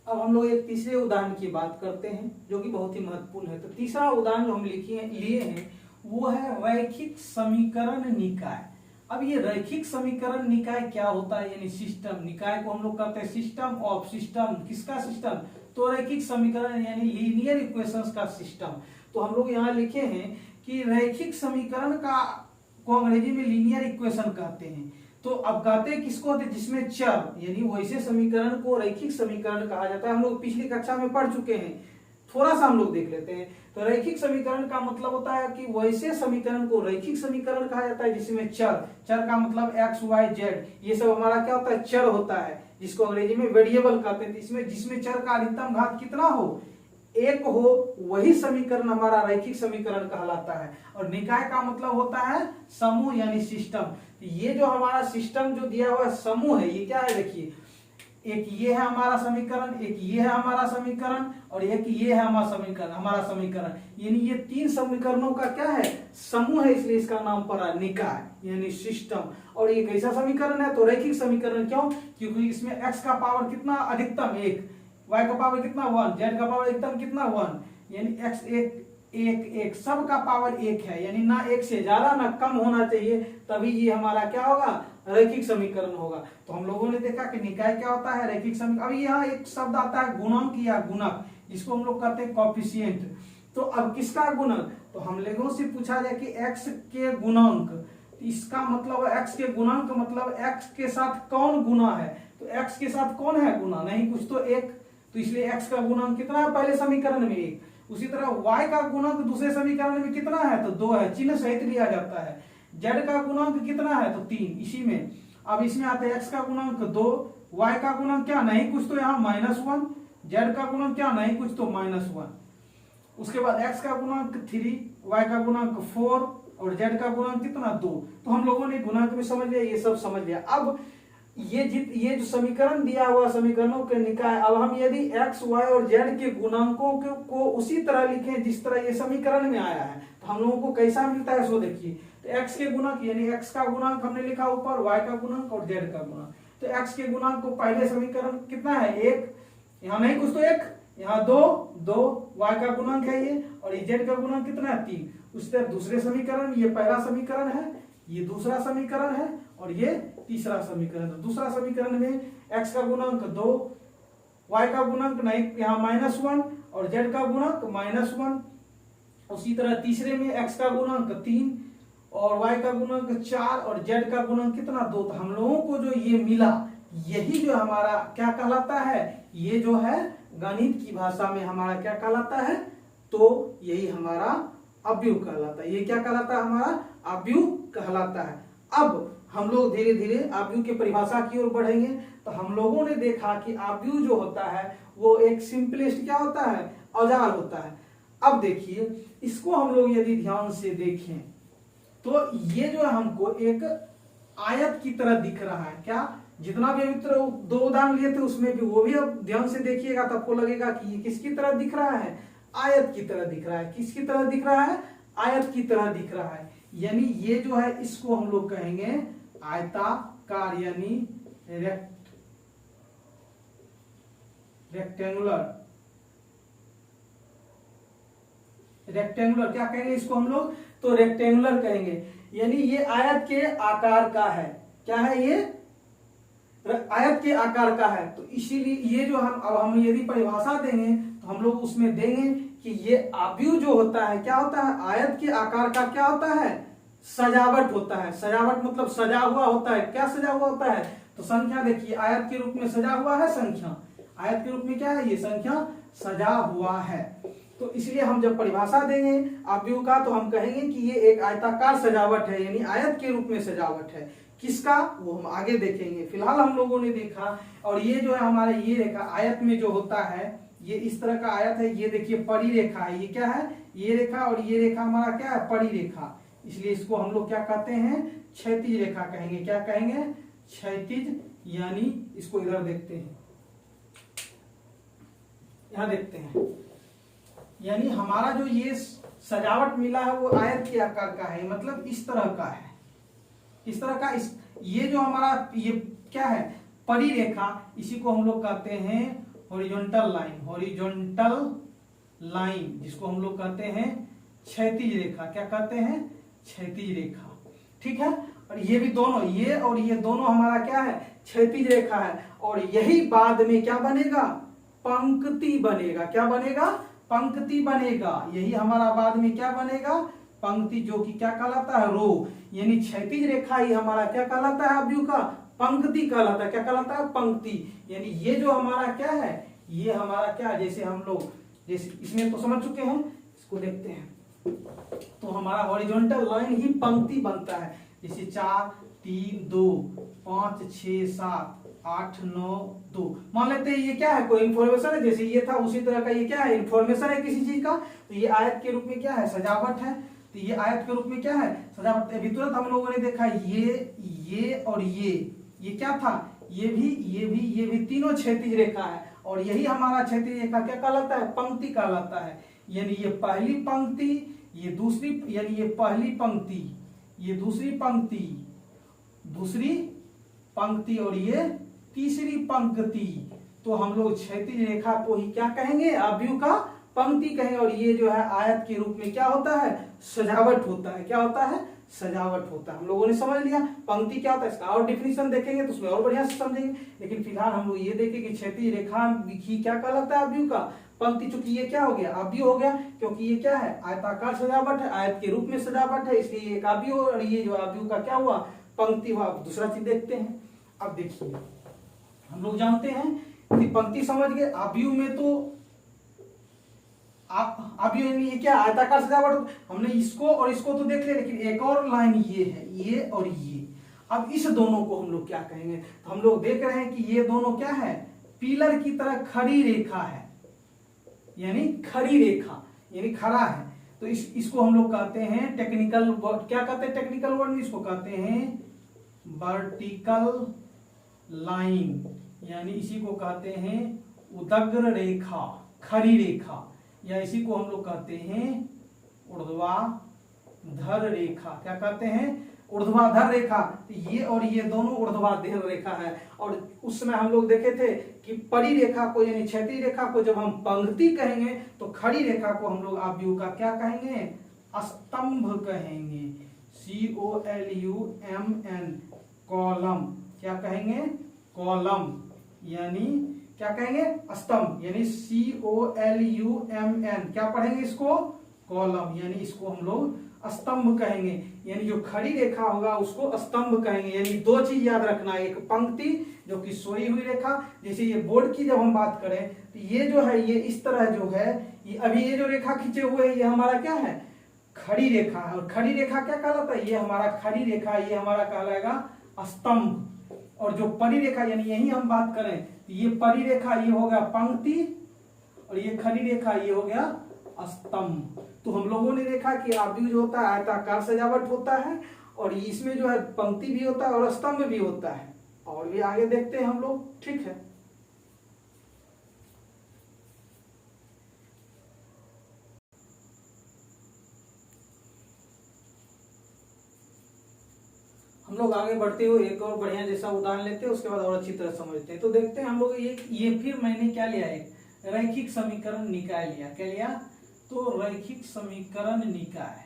अब हम लोग एक तीसरे उदाहरण की बात करते हैं जो कि बहुत ही महत्वपूर्ण है। तो तीसरा उदाहरण जो हम लिए हैं वो है रैखिक समीकरण निकाय। अब ये रैखिक समीकरण निकाय क्या होता है, यानी सिस्टम, निकाय को हम लोग कहते हैं सिस्टम ऑफ, सिस्टम किसका सिस्टम, तो रैखिक समीकरण यानी लीनियर इक्वेशंस का सिस्टम। तो हम लोग यहाँ लिखे हैं कि रैखिक समीकरण का को अंग्रेजी में लीनियर इक्वेशन कहते हैं। तो अब कहते हैं किसको होते हैं, जिसमें चर, यानी वैसे समीकरण को रैखिक समीकरण कहा जाता है। हम लोग पिछली कक्षा में पढ़ चुके हैं, थोड़ा सा हम लोग देख लेते हैं। तो रैखिक समीकरण का मतलब होता है कि वैसे समीकरण को रैखिक समीकरण कहा जाता है जिसमें चर, चर का मतलब एक्स वाई जेड, ये सब हमारा क्या होता है, चर होता है, जिसको अंग्रेजी में वेरिएबल कहते हैं। इसमें जिसमें चर का अधिकतम घात कितना हो, एक हो, वही समीकरण हमारा रैखिक समीकरण कहलाता है। और निकाय का मतलब होता है समूह यानी सिस्टम। ये जो हमारा सिस्टम जो दिया हुआ समूह है, ये क्या है, देखिए एक ये है हमारा समीकरण, एक ये है हमारा समीकरण, और एक ये है हमारा समीकरण, यानी ये तीन समीकरणों का क्या है, समूह है, इसलिए इसका नाम पड़ा निकाय यानी सिस्टम। और ये कैसा समीकरण है, तो रैखिक समीकरण। क्यों, क्योंकि इसमें x का पावर कितना अधिकतम 1, y का पावर कितना 1, z का पावर अधिकतम कितना 1, यानी x एक सब का पावर 1 है, यानी ना 1 से ज्यादा ना कम होना चाहिए, तभी ये हमारा क्या होगा, रैखिक समीकरण होगा। तो हम लोगों ने देखा कि निकाय क्या होता है, रैखिक समीकरण। अभी यहाँ एक शब्द आता है गुणांक या गुणक, जिसको हम लोग कहते हैं कोएफिशिएंट। तो अब किसका गुणक, तो हम लोगों से पूछा जाए कि x के गुणांक, इसका मतलब x के गुणांक मतलब x के साथ कौन गुना है, तो x के साथ कौन है गुना, नहीं कुछ तो 1, तो इसलिए x का गुणांक कितना है, पहले समीकरण में 1। उसी तरह y का गुणांक दूसरे समीकरण में कितना है, तो 2 है, चिन्ह सहित लिया जाता है। z का गुणांक कितना है, तो 3, इसी में। अब इसमें आता है x का गुणांक 2, y का गुणांक क्या, नहीं कुछ तो यहाँ -1, z का गुणांक क्या, नहीं कुछ तो -1। उसके बाद x का गुणांक 3, y का गुणांक 4 और z का गुणांक कितना 2। तो हम लोगों ने गुणांक में समझ लिया, ये सब समझ लिया। अब ये जो समीकरण दिया हुआ समीकरणों के निकाय, अब हम यदि x, y और z के गुणांकों को उसी तरह लिखें जिस तरह ये समीकरण में आया है, तो हम लोगों को कैसा मिलता है, सो देखिए। तो x के गुणांक यानी x का गुणांक हमने लिखा ऊपर, y का गुणांक और z का गुणांक। तो x के गुणांक को पहले समीकरण कितना है 1, यहाँ नहीं कुछ तो 1, यहाँ 2, y का गुणांक है ये, और z का गुणांक कितना है 3। उसी तरह दूसरे समीकरण, ये पहला समीकरण है, ये दूसरा समीकरण है, और ये तीसरा समीकरण। तो दूसरा समीकरण में x का गुणांक 2, y का गुणांक नहीं यहाँ -1 और z का गुणांक -1। उसी तरह तीसरे में x का गुणांक 3 और y का गुणांक 4 और z का गुणांक कितना 2। तो हम लोगों को जो ये मिला, यही जो हमारा क्या कहलाता है, ये जो है गणित की भाषा में हमारा क्या कहलाता है, तो यही हमारा अव्यूह कहलाता है। ये क्या कहलाता है, हमारा अव्यूह कहलाता है। अब हम लोग धीरे धीरे अव्यूह की परिभाषा की ओर बढ़ेंगे। तो हम लोगों ने देखा कि अव्यूह जो होता है वो एक सिंपलेस्ट क्या होता है, औजार होता है। अब देखिए इसको हम लोग यदि ध्यान से देखें तो ये जो है हमको एक आयत की तरह दिख रहा है। क्या, जितना भी अभी 2 उदाहरण लिए थे उसमें भी, वो भी अब ध्यान से देखिएगा तो आपको लगेगा कि ये किसकी तरह दिख रहा है, आयत की तरह दिख रहा है। किसकी तरह दिख रहा है, आयत की तरह दिख रहा है। यानी ये जो है इसको हम लोग कहेंगे आयताकार। आयताकार यानी रेक्टेंगुलर क्या कहेंगे इसको हम लोग, तो रेक्टेंगुलर कहेंगे। यानी ये आयत के आकार का है। क्या है ये, आयत के आकार का है। तो इसीलिए ये जो हम यदि परिभाषा देंगे तो हम लोग उसमें देंगे कि ये आव्यूह जो होता है क्या होता है, आयत के आकार का क्या होता है, सजावट होता है। सजावट मतलब सजा हुआ होता है। क्या सजा हुआ होता है, तो संख्या देखिए आयत के रूप में सजा हुआ है, संख्या आयत के रूप में क्या है, ये संख्या सजा हुआ है। तो इसलिए हम जब परिभाषा देंगे आव्यूह का तो हम कहेंगे कि ये एक आयताकार सजावट है, यानी आयत के रूप में सजावट है। किसका, वो हम आगे देखेंगे। फिलहाल हम लोगों ने देखा, और ये जो है हमारे ये रेखा आयत में जो होता है, ये इस तरह का आयत है। ये देखिए परी रेखा है, ये क्या है, ये रेखा, और ये रेखा हमारा क्या है, परी रेखा। इसलिए इसको हम लोग क्या कहते हैं, क्षैतिज रेखा कहेंगे। क्या कहेंगे, क्षैतिज। यानी इसको इधर देखते हैं, यहां देखते हैं। यानी हमारा जो ये सजावट मिला है वो आयत के आकार का है, मतलब इस तरह का है, इस तरह का। ये जो हमारा ये क्या है, परी रेखा, इसी को हम लोग कहते हैं हॉरिजॉन्टल लाइन। हॉरिजॉन्टल लाइन जिसको हम लोग कहते हैं क्षैतिज रेखा। क्या कहते हैं, क्षैतिज रेखा। ठीक है, और ये भी दोनों, ये और ये दोनों हमारा क्या है, क्षैतिज रेखा है। और यही बाद में क्या बनेगा, पंक्ति बनेगा। क्या बनेगा, पंक्ति बनेगा। यही हमारा बाद में क्या बनेगा, पंक्ति, जो कि क्या कहलाता है, रो। यानी क्षैतिज रेखा ही हमारा क्या कहलाता है, आव्यूह का पंक्ति कहलाता है। क्या कहलाता है, पंक्ति। यानी ये जो हमारा क्या है, ये हमारा क्या, जैसे हम लोग, जैसे इसमें तो समझ चुके हैं, इसको देखते हैं। तो हमारा हॉरिजॉन्टल लाइन ही पंक्ति बनता है। जैसे 4 3 2 5 6 7 8 9 2, मान लेते हैं ये क्या है, कोई इंफॉर्मेशन है। जैसे ये था उसी तरह का ये क्या है, इंफॉर्मेशन है किसी चीज का। तो ये आयत के रूप में क्या है, सजावट है। तो ये आयत के रूप में क्या है, सजावट। अभी तुरंत हम लोगों ने देखा ये और ये क्या था, ये भी तीनों क्षैतिज रेखा है। और यही हमारा क्षैतिज रेखा क्या कहलाता है, पंक्ति कहलाता है। यानी ये पहली पंक्ति, ये दूसरी, यानी ये पहली पंक्ति, ये दूसरी पंक्ति और ये तीसरी पंक्ति। तो हम लोग क्षैतिज रेखा को ही क्या कहेंगे, आव्यूह का पंक्ति कहेंगे। और ये जो है आयत के रूप में क्या होता है, सजावट होता है। क्या होता है, सजावट होता है। हम लोगों ने समझ लिया पंक्ति क्या होता है, इसका और डिफिनीशन देखेंगे तो उसमें और बढ़िया से समझेंगे। लेकिन फिलहाल हम लोग ये देखें कि क्षैतिज रेखा ही क्या कहलाता है, आव्यूह का पंक्ति। चूंकि ये क्या हो गया, आव्यूह हो गया, क्योंकि ये क्या है, आयताकार सजावट है, आयत के रूप में सजावट है, इसलिए एक आव्यूह। और ये जो आव्यूह का क्या हुआ, पंक्ति हुआ। दूसरा चीज देखते हैं। अब देखिए हम लोग जानते हैं कि पंक्ति समझ गए, आव्यूह में तो आव्यूह ये क्या, आयताकार सजावट। हमने इसको और इसको तो देख लिया, लेकिन एक और लाइन ये है, ये और ये। अब इस दोनों को हम लोग क्या कहेंगे, तो हम लोग देख रहे हैं कि ये दोनों क्या है, पिलर की तरह खड़ी रेखा है। यानी खड़ी रेखा, यानी खड़ा है। तो इसको हम लोग कहते हैं टेक्निकल वर्ड। क्या कहते हैं, टेक्निकल वर्ड में इसको कहते हैं वर्टिकल लाइन। यानी इसी को कहते हैं उदग्र रेखा, खड़ी रेखा, या इसी को हम लोग कहते हैं ऊर्ध्वाधर रेखा। क्या कहते हैं, ऊर्ध्वाधर रेखा। तो ये और ये दोनों ऊर्ध्वाधर रेखा है। और उस समय हम लोग देखे थे कि परी रेखा को, यानी क्षैतिज रेखा को जब हम पंक्ति कहेंगे तो खड़ी रेखा को हम लोग आव्यूह का क्या कहेंगे, स्तंभ कहेंगे। COLUMN, column. क्या कहेंगे, कॉलम। यानी क्या कहेंगे, स्तंभ। यानी COLUMN, क्या पढ़ेंगे इसको, कॉलम। यानी इसको हम लोग स्तंभ कहेंगे। यानी जो खड़ी रेखा होगा उसको स्तंभ कहेंगे। यानी दो चीज याद रखना, एक पंक्ति जो कि सोई हुई रेखा। जैसे ये बोर्ड की जब हम बात करें तो ये जो है, ये इस तरह जो है, ये अभी ये जो रेखा खींचे हुए है, ये हमारा क्या है, खड़ी रेखा है। और खड़ी रेखा क्या कहलाता है, ये हमारा खड़ी रेखा, ये हमारा कहलाएगा स्तंभ। और जो परी रेखा, यानी यही हम बात करें तो ये परी रेखा, ये हो गया पंक्ति, और ये खड़ी रेखा, ये हो गया स्तंभ। तो हम लोगों ने देखा कि आव्यूह जो होता है आयताकार सजावट होता है, और इसमें जो है पंक्ति भी होता है और स्तंभ भी होता है। और भी आगे देखते हैं हम लोग, ठीक है। हम हम लोग आगे बढ़ते हुए एक और बढ़िया जैसा उदाहरण लेते हैं, उसके बाद और अच्छी तरह समझते हैं। तो देखते हैं हम लोग ये फिर मैंने क्या लिया, एक रैखिक समीकरण निकाय लिया। क्या लिया? तो रैखिक समीकरण निकाय,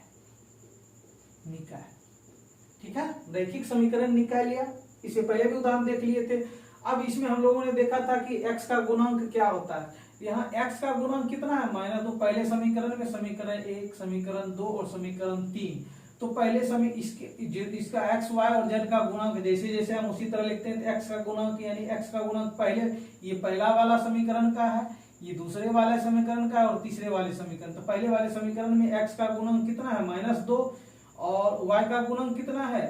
ठीक है, रैखिक समीकरण निकाय लिया। इससे पहले भी उदाहरण देख लिए थे। अब इसमें हम लोगों ने देखा था कि x का गुणांक क्या होता है। यहाँ x का गुणांक कितना है, -2। पहले समीकरण में समीकरण 1, समीकरण 2 और समीकरण 3। तो पहले इसका x, y और z का गुणांक जैसे जैसे हम उसी तरह लिखते हैं। x का गुणांक यानी x का गुणांक पहले ये पहला वाला समीकरण का है, ये दूसरे वाले समीकरण का है और तीसरे वाले समीकरण। तो पहले वाले समीकरण में x का गुणांक कितना है, -2 और y का गुणांक कितना है,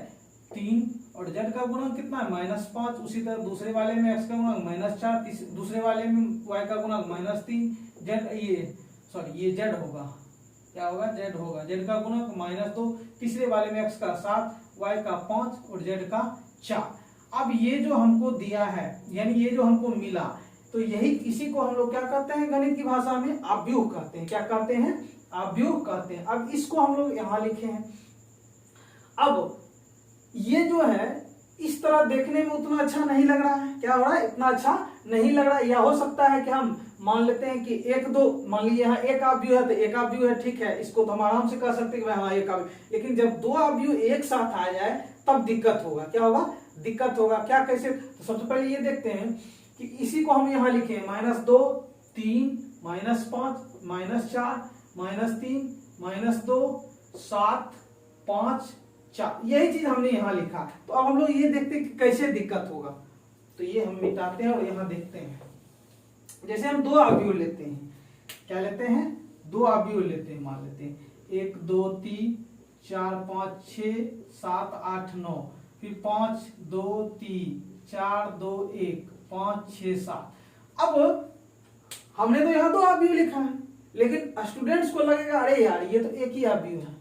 3 और z का गुणांक कितना है, -5। उसी तरह दूसरे वाले में x का गुणांक -4, दूसरे वाले में y का गुणांक -3, ये z होगा, क्या होगा, z होगा, z का गुणांक -2, तीसरे वाले में x का 7, y का 5 और z का 4। अब ये जो हमको दिया है, यानी ये जो हमको मिला, तो यही इसी को हम लोग क्या कहते हैं गणित की भाषा में, आव्यूह कहते हैं। क्या कहते हैं, आव्यूह कहते हैं। अब इसको हम लोग यहाँ लिखे हैं। अब ये जो है इस तरह देखने में उतना अच्छा नहीं लग रहा है। क्या हो रहा है, इतना अच्छा नहीं लग रहा है। या हो सकता है कि हम मान लेते हैं कि 1, 2, मान लीजिए यहाँ एक आव्यूह है तो एक आव्यूह है, ठीक है, इसको तो हम आराम से कह सकते हैं कि हाँ एक आव्यूह। लेकिन जब दो आव्यूह एक साथ आ जाए तब दिक्कत होगा। क्या होगा, दिक्कत होगा। क्या, कैसे? तो सबसे पहले ये देखते हैं कि इसी को हम यहाँ लिखे -2, 3, -5, -4, -3, -2, 7, 5, 4, यही चीज हमने यहाँ लिखा। तो अब हम लोग ये देखते हैं कि कैसे दिक्कत होगा। तो ये हम मिटाते हैं और यहाँ देखते हैं। जैसे हम दो आव्यूह लेते हैं, क्या लेते हैं, दो आव्यूह लेते हैं, मान लेते हैं 1, 2, 3, 4, 5, 6, 7, 8, 9, फिर 5, 2, 3, 4, 2, 1, 5, 6, 7। अब हमने तो यहाँ दो आव्यूह लिखा है, लेकिन स्टूडेंट्स को लगेगा अरे यार ये तो एक ही आव्यूह है।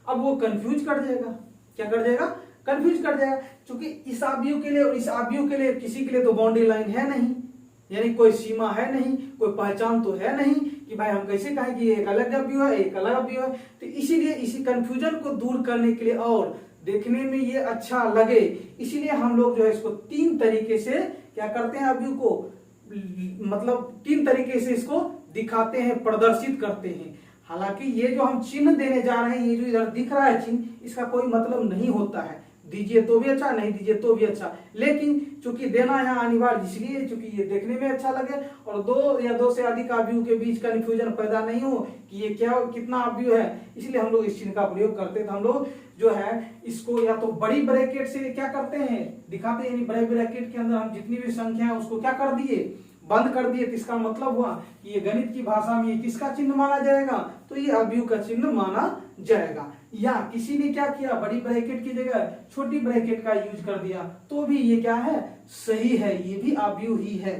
अब वो कंफ्यूज कर जाएगा। क्या कर जाएगा, कंफ्यूज कर जाएगा। क्योंकि इस आव्यूह के लिए और इस आव्यूह के लिए किसी के लिए तो बाउंड्री लाइन है नहीं, यानी कोई सीमा है नहीं, कोई पहचान तो है नहीं कि भाई हम कैसे कहें कि एक अलग आव्यूह है, एक अलग आव्यूह है। तो इसीलिए इसी कंफ्यूजन को दूर करने के लिए और देखने में ये अच्छा लगे, इसीलिए हम लोग जो है इसको 3 तरीके से क्या करते हैं, आव्यूह को मतलब 3 तरीके से इसको दिखाते हैं, प्रदर्शित करते हैं। हालांकि ये जो हम चिन्ह देने जा रहे हैं, ये जो इधर दिख रहा है चिन्ह, इसका कोई मतलब नहीं होता है। दीजिए तो भी अच्छा, नहीं दीजिए तो भी अच्छा, लेकिन चूंकि देना यहाँ अनिवार्य इसलिए चूंकि ये देखने में अच्छा लगे और 2 या 2 से अधिक आव्यूह के बीच कंफ्यूजन पैदा नहीं हो कि ये क्या कितना आव्यूह है, इसलिए हम लोग इस चिन्ह का प्रयोग करते हैं। तो हम लोग जो है इसको या तो बड़ी ब्रैकेट से क्या करते हैं, दिखाते हैं, यानी बड़े ब्रैकेट के अंदर हम जितनी भी संख्या है उसको क्या कर दिए, बंद कर दिए। तो इसका मतलब हुआ कि ये गणित की भाषा में ये किसका चिन्ह माना जाएगा, तो ये आव्यूह का चिन्ह माना जाएगा। या किसी ने क्या किया, बड़ी ब्रैकेट की जगह छोटी ब्रैकेट का यूज कर दिया, तो भी ये क्या है, सही है, ये भी आव्यूह ही है।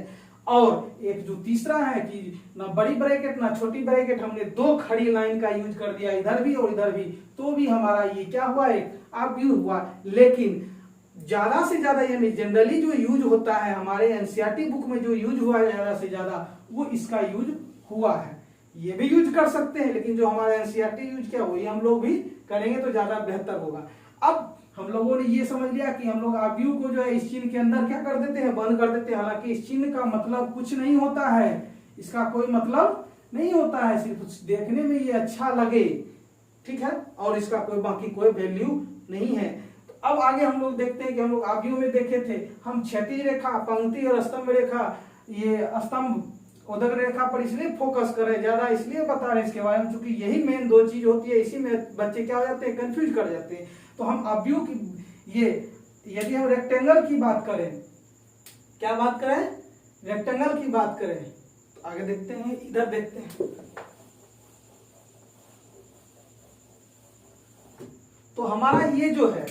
और एक जो तीसरा है कि ना बड़ी ब्रैकेट ना छोटी ब्रैकेट, हमने 2 खड़ी लाइन का यूज कर दिया, इधर भी और इधर भी, तो भी हमारा ये क्या हुआ, एक आव्यूह हुआ। लेकिन ज्यादा से ज्यादा यानी जनरली जो यूज होता है हमारे एनसीईआरटी बुक में जो यूज हुआ है ज्यादा से ज्यादा, वो इसका यूज हुआ है। ये भी यूज कर सकते हैं, लेकिन जो हमारा एनसीईआरटी यूज किया वही हम लोग भी करेंगे तो ज्यादा बेहतर होगा। अब हम लोगों ने ये समझ लिया कि हम लोग आव्यूह को जो है इस चिन्ह के अंदर क्या कर देते हैं, बंद कर देते हैं। हालांकि इस चिन्ह का मतलब कुछ नहीं होता है, इसका कोई मतलब नहीं होता है, सिर्फ देखने में ये अच्छा लगे, ठीक है, और इसका कोई बाकी कोई वैल्यू नहीं है। अब आगे हम लोग देखते हैं कि हम लोग आव्यूह में देखे थे, हम क्षैतिज रेखा, पंक्ति और स्तंभ रेखा, ये स्तंभ उदक रेखा पर इसलिए फोकस करें, ज्यादा इसलिए बता रहे हैं इसके बारे में, क्योंकि यही मेन 2 चीज होती है, इसी में बच्चे क्या हो जाते हैं, कंफ्यूज कर जाते हैं। तो हम आव्यूह की ये यदि हम रेक्टेंगल की बात करें, क्या बात करें, रेक्टेंगल की बात करें, तो आगे देखते हैं, इधर देखते हैं। तो हमारा ये जो है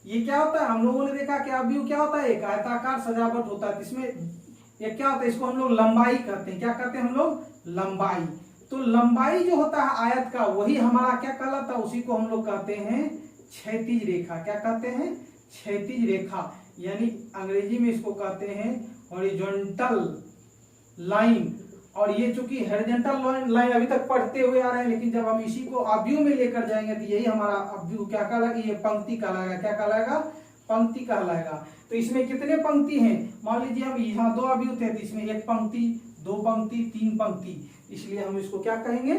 ये क्या होता है, हम लोगों ने देखा कि आव्यूह क्या होता है, एक आयताकार सजावट होता है, इसमें ये क्या होता है, इसको हम लोग लंबाई कहते हैं। क्या कहते हैं हम लोग, लंबाई। तो लंबाई जो होता है आयत का, वही हमारा क्या कहलाता है, उसी को हम लोग कहते हैं क्षैतिज रेखा। क्या कहते हैं, क्षैतिज रेखा, यानी अंग्रेजी में इसको कहते हैं हॉरिजॉन्टल लाइन। और ये चूंकि हॉरिजॉन्टल लाइन अभी तक पढ़ते हुए आ रहे हैं, लेकिन जब हम इसी को आव्यूह में लेकर जाएंगे तो यही हमारा आव्यूह क्या कहलाएगा, ये पंक्ति कहलाएगा। क्या कहलाएगा, पंक्ति कहलाएगा। तो इसमें कितने पंक्ति हैं, मान लीजिए हम यहाँ 2 अवयव थे, तो इसमें 1 पंक्ति, 2 पंक्ति, 3 पंक्ति, इसलिए हम इसको क्या कहेंगे,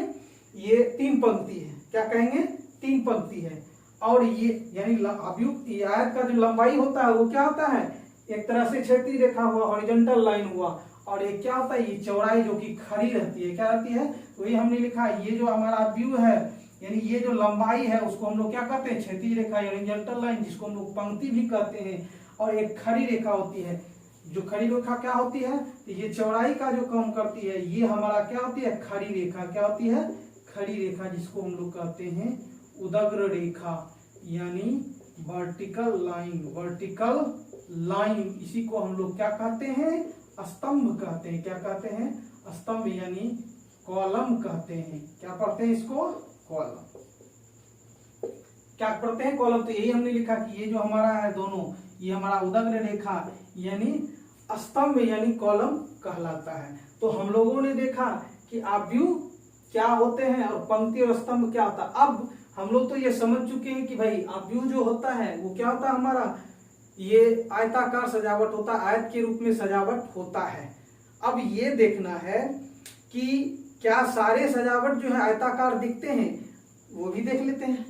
ये 3 पंक्ति है। क्या कहेंगे, 3 पंक्ति है। और ये यानी अवयव आयत का जो लंबाई होता है वो क्या होता है, एक तरह से क्षैतिज रेखा हुआ, हॉरिजॉन्टल लाइन हुआ, और ये क्या होता है, ये चौड़ाई जो कि खड़ी रहती है, क्या रहती है, तो ये हमने लिखा है, ये जो हमारा व्यू है यानी ये जो लंबाई है उसको हम लोग क्या कहते हैं, क्षैतिज रेखा, हॉरिजॉन्टल लाइन, जिसको हम लोग पंक्ति भी कहते हैं। और एक खड़ी रेखा होती है, जो खड़ी रेखा क्या होती है, तो ये चौड़ाई का जो काम करती है, ये हमारा क्या होती है, खड़ी रेखा, क्या होती है, खड़ी रेखा, जिसको हम लोग कहते हैं उदग्र रेखा, यानी वर्टिकल लाइन, वर्टिकल लाइन। इसी को हम लोग क्या कहते हैं, स्तंभ कहते हैं। क्या कहते हैं, स्तंभ यानी कॉलम कहते हैं। क्या पढ़ते हैं इसको, कॉलम। क्या पढ़ते हैं, कॉलम। तो यही हमने लिखा कि ये जो हमारा है दोनों, ये हमारा उदग्र रेखा यानी स्तंभ यानी कॉलम कहलाता है। तो हम लोगों ने देखा कि अवयव क्या होते हैं और पंक्ति और स्तंभ क्या होता है। अब हम लोग तो ये समझ चुके हैं कि भाई अवयव जो होता है वो क्या होता है हमारा, ये आयताकार सजावट होता है, आयत के रूप में सजावट होता है। अब ये देखना है कि क्या सारे सजावट जो है आयताकार दिखते हैं, वो भी देख लेते हैं।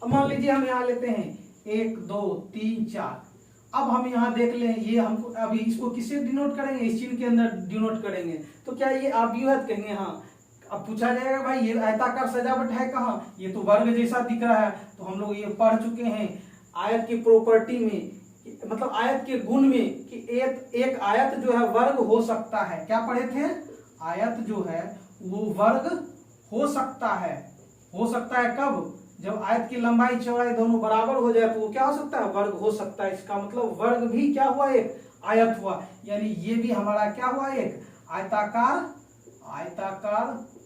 अब मान लीजिए हम यहाँ लेते हैं 1 2 3 4। अब हम यहाँ देख लें, ये हमको अभी इसको किससे डिनोट करेंगे, इस चिन्ह के अंदर डिनोट करेंगे। तो क्या ये अवयव कहेंगे, हाँ। अब पूछा जाएगा भाई ये आयताकार सजावट है कहाँ, ये तो वर्ग जैसा दिख रहा है। तो हम लोग ये पढ़ चुके हैं आयत की प्रॉपर्टी में, मतलब आयत के गुण में, कि एक आयत जो है वर्ग हो सकता है। क्या पढ़े थे, आयत जो है वो वर्ग हो सकता है। हो सकता है कब, जब आयत की लंबाई चौड़ाई दोनों बराबर हो जाए तो वो क्या हो सकता है, वर्ग हो सकता है। इसका मतलब वर्ग भी क्या हुआ, एक आयत हुआ। यानी ये भी हमारा क्या हुआ, एक आयताकार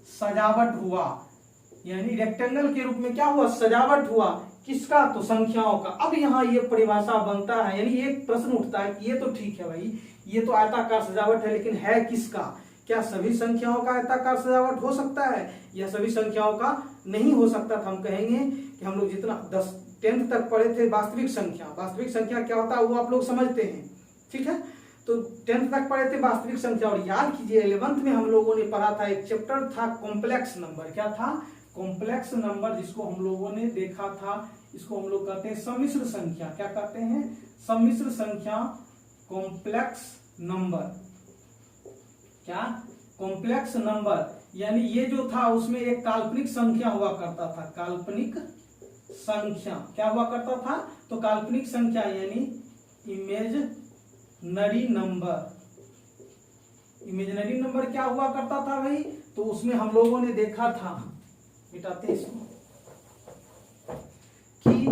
सजावट हुआ, यानी रेक्टेंगल के रूप में क्या हुआ, सजावट हुआ। किसका, तो संख्याओं का। अब यहाँ ये परिभाषा बनता है, यानी एक प्रश्न उठता है कि ये तो ठीक है भाई, ये तो आयताकार सजावट है, लेकिन है किसका। क्या सभी संख्याओं का आयताकार सजावट हो सकता है, या सभी संख्याओं का नहीं हो सकता। तो हम कहेंगे कि हम लोग जितना 10th तक पढ़े थे वास्तविक संख्या क्या होता है वो आप लोग समझते हैं, ठीक है। तो 10th तक पढ़े थे वास्तविक संख्या। और याद कीजिए 11th में हम लोगों ने पढ़ा था, एक चैप्टर था कॉम्प्लेक्स नंबर। क्या था, कॉम्प्लेक्स नंबर, जिसको हम लोगों ने देखा था, इसको हम लोग कहते हैं सम्मिश्र संख्या। क्या कहते हैं, सम्मिश्र संख्या, कॉम्प्लेक्स नंबर। क्या, कॉम्प्लेक्स नंबर, यानी ये जो था उसमें एक काल्पनिक संख्या हुआ करता था। काल्पनिक संख्या क्या हुआ करता था, तो काल्पनिक संख्या यानी इमेजिनरी नंबर। इमेजिनरी नंबर क्या हुआ करता था भाई, तो उसमें हम लोगों ने देखा था, मिटाते हैं इसको, कि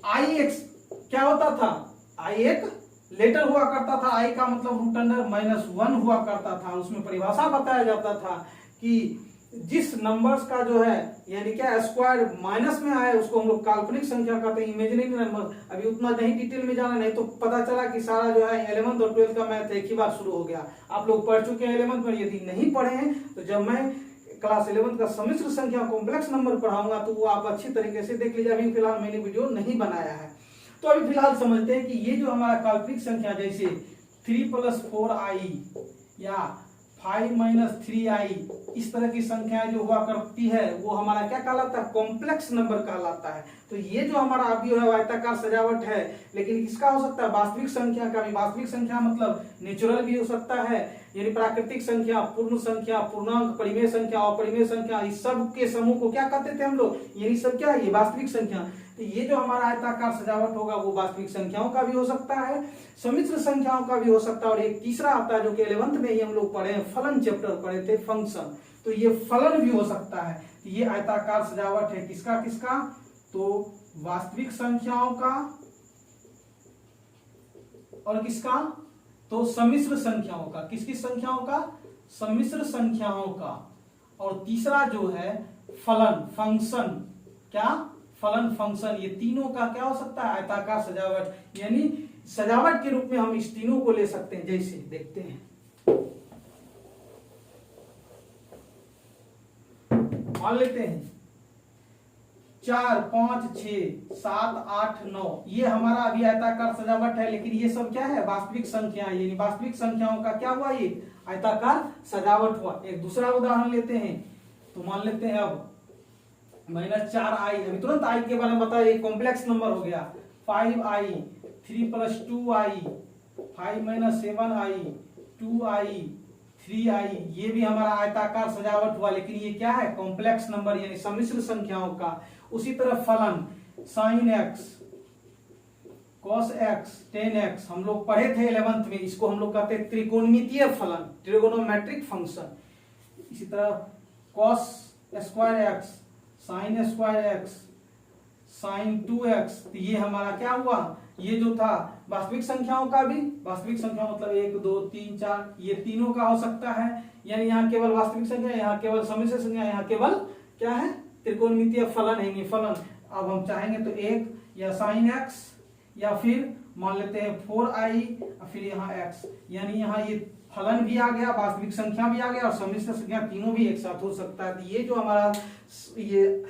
आई एक्स क्या होता था, आई एक लेटर हुआ करता था। आई का मतलब रूट अंडर -1 हुआ करता था। उसमें परिभाषा बताया जाता था कि जिस नंबर्स का जो है यानी क्या स्क्वायर माइनस में आए उसको हम लोग काल्पनिक संख्या कहते हैं, इमेजिनरी नंबर। अभी उतना नहीं डिटेल में जाना, नहीं तो पता चला कि सारा जो है 11th और 12th का मैथ एक ही बार शुरू हो गया। आप लोग पढ़ चुके हैं 11th में, यदि नहीं पढ़े हैं तो जब मैं क्लास 11th का सम्मिश्र संख्या कॉम्प्लेक्स नंबर पढ़ाऊंगा तो वो आप अच्छी तरीके से देख लीजिए। अभी फिलहाल मैंने वीडियो नहीं बनाया है, तो अभी फिलहाल समझते हैं कि ये जो हमारा काल्पनिक संख्या जैसे 3 + 4i या 5 - 3i, इस तरह की संख्याएं जो हुआ करती है वो हमारा क्या कहलाता है, कॉम्प्लेक्स नंबर कहलाता है। तो ये जो हमारा अवयव है आयताकार सजावट है, लेकिन किसका हो सकता है, वास्तविक संख्या का भी। वास्तविक संख्या मतलब नेचुरल भी हो सकता है, यानी प्राकृतिक संख्या, पूर्ण संख्या, पूर्णांक, परिमेय संख्या, अपरिमेय संख्या, इस सब के समूह को क्या कहते थे हम लोग, यही सब क्या है, ये वास्तविक संख्या। तो ये जो हमारा आयताकार सजावट होगा वो वास्तविक संख्याओं का भी हो सकता है, सम्मिश्र संख्याओं का भी हो सकता है। और एक तीसरा आता है जो कि 11th में ही हम लोग पढ़े हैं, फलन चैप्टर पढ़े थे, फंक्शन। तो ये फलन भी हो सकता है। तो ये आयताकार सजावट है किसका किसका, तो वास्तविक संख्याओं का और किसका, तो सम्मिश्र संख्याओं का। किसकी संख्याओं का, सम्मिश्र संख्याओं का। और तीसरा जो है फलन, फंक्शन। क्या, फलन, फंक्शन। ये तीनों का क्या हो सकता है, आयताकार सजावट। यानी सजावट के रूप में हम इस तीनों को ले सकते हैं। जैसे देखते हैं मान लेते हैं 4 5 6 7 8 9, ये हमारा अभी आयताकार सजावट है, लेकिन ये सब क्या है, वास्तविक संख्या, यानी वास्तविक संख्याओं का क्या हुआ, ये आयताकार सजावट हुआ। एक दूसरा उदाहरण लेते हैं, तो मान लेते हैं अब -4i, अभी तुरंत i के बारे में बताया, ये कॉम्प्लेक्स नंबर हो गया। 5i 3 + 2i 5 - 7i 2i 3i, ये भी हमारा आयताकार सजावट हुआ, लेकिन ये क्या है, कॉम्प्लेक्स नंबर यानी सम्मिश्र संख्याओं का। उसी तरह फलन sin x cos x tan x, हम लोग पढ़े थे 11th में, इसको हम लोग कहते हैं त्रिकोणमितीय फलन, ट्रिगोनोमेट्रिक फंक्शन। इसी तरह cos square x sin square x sin 2x, तो ये हमारा क्या हुआ, ये जो था वास्तविक संख्याओं का भी, वास्तविक संख्या मतलब 1 2 3 4, ये तीनों का हो सकता है, यानी यहाँ केवल वास्तविक संख्या, यहाँ केवल सम्मिश्र संख्या, यहाँ केवल क्या है, त्रिकोणमितीय फलन है, फलन। अब हम चाहेंगे तो 1 या sin x, या फिर मान लेते हैं 4i और फिर यहाँ x, यानी यहाँ ये फलन भी आ गया, वास्तविक संख्या भी आ गया और सम्मिश्र संख्या, तीनों भी एक साथ हो सकता है। तो ये जो हमारा ये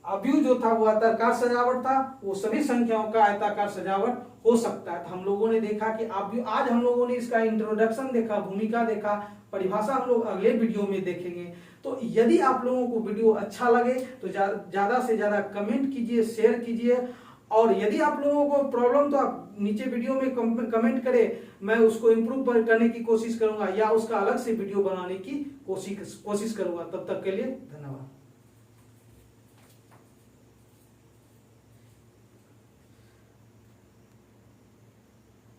अव्यू जो था वो आयताकार सजावट था, वो सभी संख्याओं का आयताकार सजावट हो सकता है। तो हम लोगों ने देखा कि अव्यू, आज हम लोगों ने इसका इंट्रोडक्शन देखा, भूमिका देखा, परिभाषा हम लोग अगले वीडियो में देखेंगे। तो यदि आप लोगों को वीडियो अच्छा लगे तो ज्यादा से ज्यादा कमेंट कीजिए, शेयर कीजिए, और यदि आप लोगों को प्रॉब्लम तो आप नीचे वीडियो में कमेंट करें, मैं उसको इम्प्रूव करने की कोशिश करूंगा या उसका अलग से वीडियो बनाने की कोशिश करूंगा। तब तक के लिए धन्यवाद।